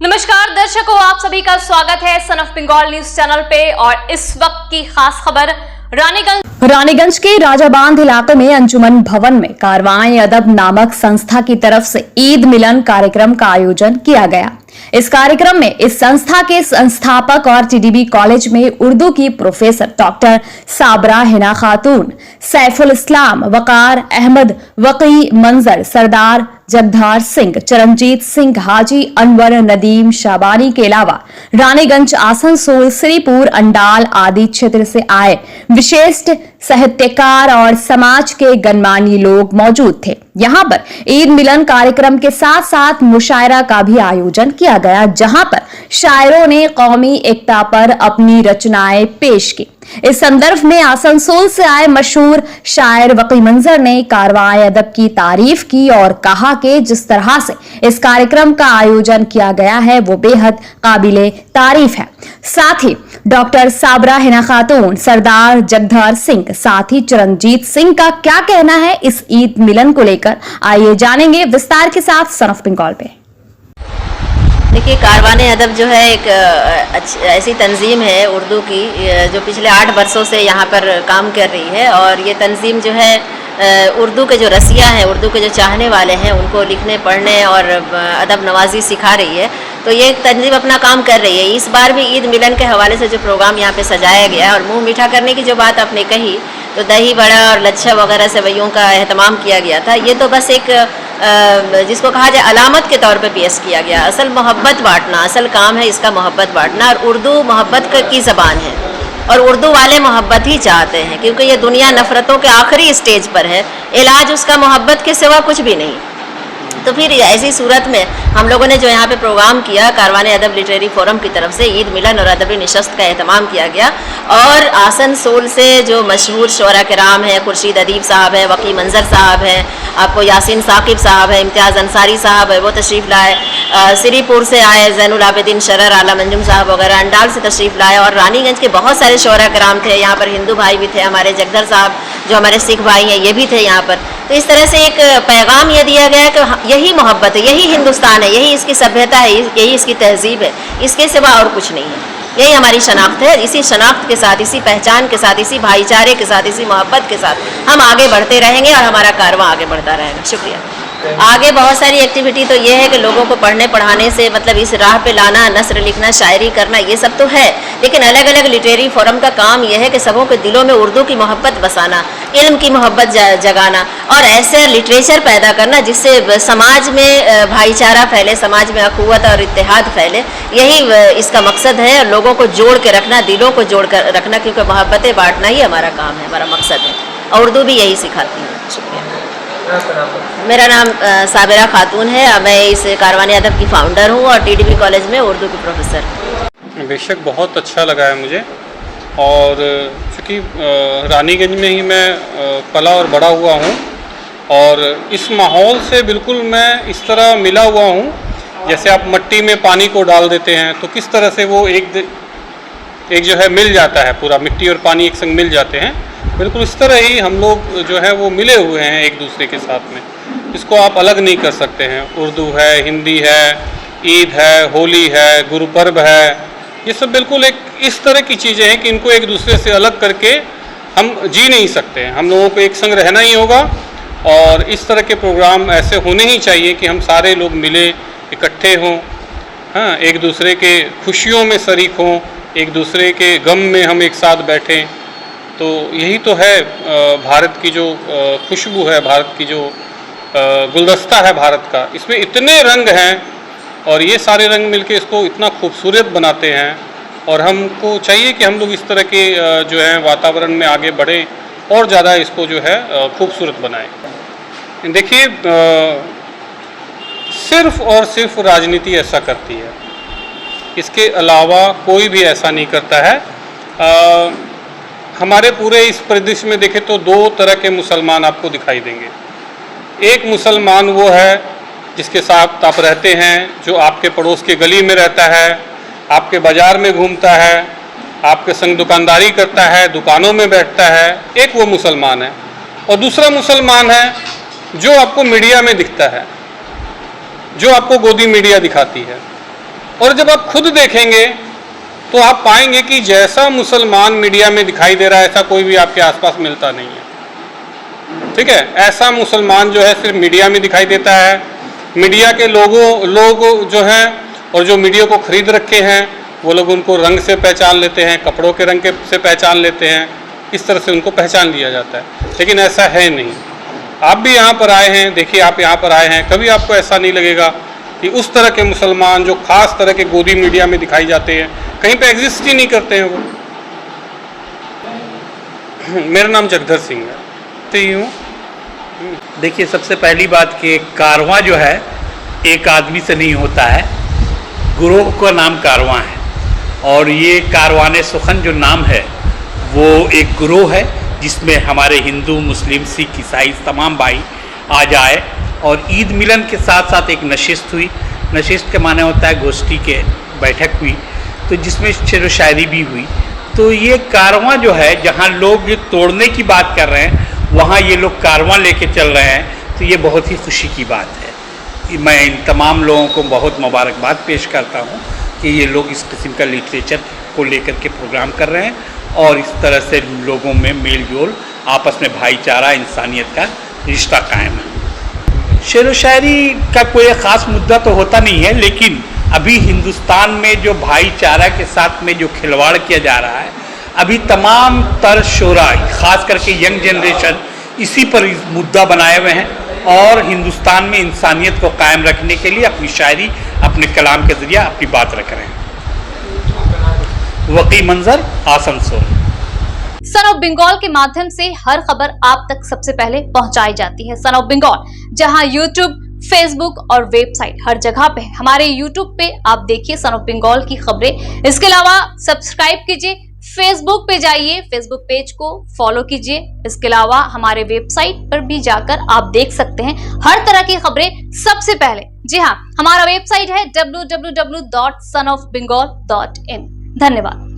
नमस्कार दर्शकों, आप सभी का स्वागत है son of Bengal news channel पे। और इस वक्त की खास खबर रानीगंज के राजाबांध इलाके में अंजुमन भवन में कारवां अदब नामक संस्था की तरफ से ईद मिलन कार्यक्रम का आयोजन किया गया। इस कार्यक्रम में इस संस्था के संस्थापक और टीडीबी कॉलेज में उर्दू की प्रोफेसर डॉक्टर साबरा हिना खातून, सैफुल इस्लाम, वकार अहमद, वकी मंजर, सरदार जगधार सिंह, चरणजीत सिंह, हाजी अनवर, नदीम शाबानी के अलावा रानीगंज, आसनसोल, श्रीपुर, अंडाल आदि क्षेत्र से आए विशिष्ट साहित्यकार और समाज के गणमान्य लोग मौजूद थे। यहाँ पर ईद मिलन कार्यक्रम के साथ साथ मुशायरा का भी आयोजन किया गया, जहां पर शायरों ने कौमी एकता पर अपनी रचनाएं पेश की। इस संदर्भ में आसनसोल से आए मशहूर शायर वकी मंजर ने कारवां अदब की तारीफ की और कहा कि जिस तरह से इस कार्यक्रम का आयोजन किया गया है वो बेहद काबिले तारीफ है। साथ ही डॉक्टर साबरा हिना खातून, सरदार जगधार सिंह, साथ ही चरणजीत सिंह का क्या कहना है इस ईद मिलन को लेकर, आइए जानेंगे विस्तार के साथ सन ऑफ बंगाल पे। देखिए, कारवान अदब जो है एक ऐसी तंजीम है उर्दू की जो पिछले 8 वर्षों से यहाँ पर काम कर रही है। और ये तंजीम जो है उर्दू के जो रसिया हैं, उर्दू के जो चाहने वाले हैं, उनको लिखने पढ़ने और अदब नवाजी सिखा रही है। तो ये तंजीम अपना काम कर रही है। इस बार भी ईद मिलन के हवाले से जो प्रोग्राम यहाँ पे सजाया गया है और मुंह मीठा करने की जो बात आपने कही, तो दही बड़ा और लच्छा वगैरह सेवइयों का एहतमाम किया गया था। ये तो बस एक जिसको कहा जाए अलामत के तौर पे पेश किया गया। असल मोहब्बत बांटना, असल काम है इसका मोहब्बत बांटना। और उर्दू मोहब्बत की ज़बान है और उर्दू वाले मोहब्बत ही चाहते हैं, क्योंकि ये दुनिया नफ़रतों के आखिरी स्टेज पर है। इलाज उसका मोहब्बत के सिवा कुछ भी नहीं। तो फिर ऐसी सूरत में हम लोगों ने जो यहाँ पे प्रोग्राम किया, कारवान अदब लिटरेरी फोरम की तरफ से ईद मिलन और अदबी निशस्त का एहतमाम किया गया। और आसनसोल से जो मशहूर शोरा कराम हैं, खुर्शीद अदीब साहब हैं, वकी मंजर साहब हैं, आपको यासीन साकिब साहब हैं, इम्तियाज़ अंसारी साहब है, वो तशरीफ़ लाए। श्रीपुर से आए ज़ैनुल आबिदीन शरर, आला मंजुम साहब वगैरह अंडाल से तशरीफ़ लाए। और रानीगंज के बहुत सारे शोरा कराम थे। यहाँ पर हिंदू भाई भी थे, हमारे जगदर साहब जो हमारे सिख भाई हैं ये भी थे यहाँ पर। तो इस तरह से एक पैगाम ये दिया गया कि यही मोहब्बत है, यही हिंदुस्तान है, यही इसकी सभ्यता है, यही इसकी तहजीब है, इसके सिवा और कुछ नहीं है। यही हमारी शनाख्त है। इसी शनाख्त के साथ, इसी पहचान के साथ, इसी भाईचारे के साथ, इसी मोहब्बत के साथ हम आगे बढ़ते रहेंगे और हमारा कारवां आगे बढ़ता रहेगा। शुक्रिया। आगे बहुत सारी एक्टिविटी तो ये है कि लोगों को पढ़ने पढ़ाने से मतलब इस राह पे लाना, नस्र लिखना, शायरी करना, ये सब तो है। लेकिन अलग अलग लिटरेरी फोरम का काम यह है कि सबों के दिलों में उर्दू की मोहब्बत बसाना, इल्म की मोहब्बत जगाना और ऐसे लिटरेचर पैदा करना जिससे समाज में भाईचारा फैले, समाज में अखुवत और इत्तेहाद फैले। यही इसका मकसद है, लोगों को जोड़ के रखना, दिलों को जोड़ कर रखना, क्योंकि मोहब्बतें बांटना ही हमारा काम है, हमारा मकसद है। और उर्दू भी यही सिखाती है। शुक्रिया। मेरा नाम साबरा खातून है। मैं इस कारवान अदब की फाउंडर हूँ और टीडीबी कॉलेज में उर्दू की प्रोफेसर हूँ। बेशक बहुत अच्छा लगा है मुझे। और चूँकि रानीगंज में ही मैं पला और बड़ा हुआ हूँ और इस माहौल से बिल्कुल मैं इस तरह मिला हुआ हूँ, जैसे आप मिट्टी में पानी को डाल देते हैं तो किस तरह से वो एक जो है मिल जाता है, पूरा मिट्टी और पानी एक संग मिल जाते हैं। बिल्कुल इस तरह ही हम लोग जो है वो मिले हुए हैं एक दूसरे के साथ में। इसको आप अलग नहीं कर सकते हैं। उर्दू है, हिंदी है, ईद है, होली है, गुरु पर्व है, ये सब बिल्कुल एक इस तरह की चीज़ें हैं कि इनको एक दूसरे से अलग करके हम जी नहीं सकते। हम लोगों को एक संग रहना ही होगा और इस तरह के प्रोग्राम ऐसे होने ही चाहिए कि हम सारे लोग मिले, इकट्ठे हों, हाँ, एक दूसरे के खुशियों में शरीक हों, एक दूसरे के गम में हम एक साथ बैठें। तो यही तो है भारत की जो खुशबू है, भारत की जो गुलदस्ता है भारत का। इसमें इतने रंग हैं और ये सारे रंग मिलके इसको इतना खूबसूरत बनाते हैं। और हमको चाहिए कि हम लोग इस तरह के जो है वातावरण में आगे बढ़ें और ज़्यादा इसको जो है खूबसूरत बनाएं। देखिए, सिर्फ और सिर्फ राजनीति ऐसा करती है, इसके अलावा कोई भी ऐसा नहीं करता है। हमारे पूरे इस परिदृश्य में देखें तो 2 तरह के मुसलमान आपको दिखाई देंगे। एक मुसलमान वो है जिसके साथ आप रहते हैं, जो आपके पड़ोस के गली में रहता है, आपके बाज़ार में घूमता है, आपके संग दुकानदारी करता है, दुकानों में बैठता है, एक वो मुसलमान है। और दूसरा मुसलमान है जो आपको मीडिया में दिखता है, जो आपको गोदी मीडिया दिखाती है। और जब आप खुद देखेंगे तो आप पाएंगे कि जैसा मुसलमान मीडिया में दिखाई दे रहा है ऐसा कोई भी आपके आसपास मिलता नहीं है। ठीक है, ऐसा मुसलमान जो है सिर्फ मीडिया में दिखाई देता है। मीडिया के लोग जो हैं और जो मीडिया को खरीद रखे हैं वो लोग उनको रंग से पहचान लेते हैं, कपड़ों के रंग से पहचान लेते हैं, इस तरह से उनको पहचान लिया जाता है। लेकिन ऐसा है नहीं। आप भी यहाँ पर आए हैं, देखिए आप यहाँ पर आए हैं, कभी आपको ऐसा नहीं लगेगा कि उस तरह के मुसलमान जो खास तरह के गोदी मीडिया में दिखाई जाते हैं कहीं पे एग्जिस्ट ही नहीं करते हैं वो। मेरा नाम जगधर सिंह है। देखिए, सबसे पहली बात कि कारवां जो है एक आदमी से नहीं होता है, गुरोह का नाम कारवां है। और ये कारवाने सुखन जो नाम है वो एक गुरोह है जिसमें हमारे हिंदू, मुस्लिम, सिख, ईसाई तमाम भाई आज आए। और ईद मिलन के साथ साथ एक नशिस्त हुई। नशिस्त के माने होता है गोष्ठी के बैठक हुई, तो जिसमें शेर व शायरी भी हुई। तो ये कारवां जो है, जहाँ लोग तोड़ने की बात कर रहे हैं वहाँ ये लोग कारवां लेके चल रहे हैं, तो ये बहुत ही खुशी की बात है। मैं इन तमाम लोगों को बहुत मुबारकबाद पेश करता हूँ कि ये लोग इस किस्म का लिटरेचर को लेकर के प्रोग्राम कर रहे हैं और इस तरह से लोगों में मेल जोल, आपस में भाईचारा, इंसानियत का रिश्ता कायम है। शेर व शायरी का कोई ख़ास मुद्दा तो होता नहीं है, लेकिन अभी हिंदुस्तान में जो भाईचारा के साथ में जो खिलवाड़ किया जा रहा है, अभी तमाम तर शोरा, ख़ास करके यंग जनरेशन इसी पर मुद्दा बनाए हुए हैं और हिंदुस्तान में इंसानियत को कायम रखने के लिए अपनी शायरी, अपने कलाम के ज़रिए अपनी बात रख रहे हैं। वकी मंजर, आसनसोल। सन ऑफ बंगाल के माध्यम से हर खबर आप तक सबसे पहले पहुंचाई जाती है। सन ऑफ बंगाल, जहां यूट्यूब, फेसबुक और वेबसाइट हर जगह पे। हमारे यूट्यूब पे आप देखिए सन ऑफ बंगाल की खबरें। इसके अलावा सब्सक्राइब कीजिए, फेसबुक पे जाइए, फेसबुक पेज को फॉलो कीजिए। इसके अलावा हमारे वेबसाइट पर भी जाकर आप देख सकते हैं हर तरह की खबरें सबसे पहले। जी हाँ, हमारा वेबसाइट है www.sonofbengal.in। धन्यवाद।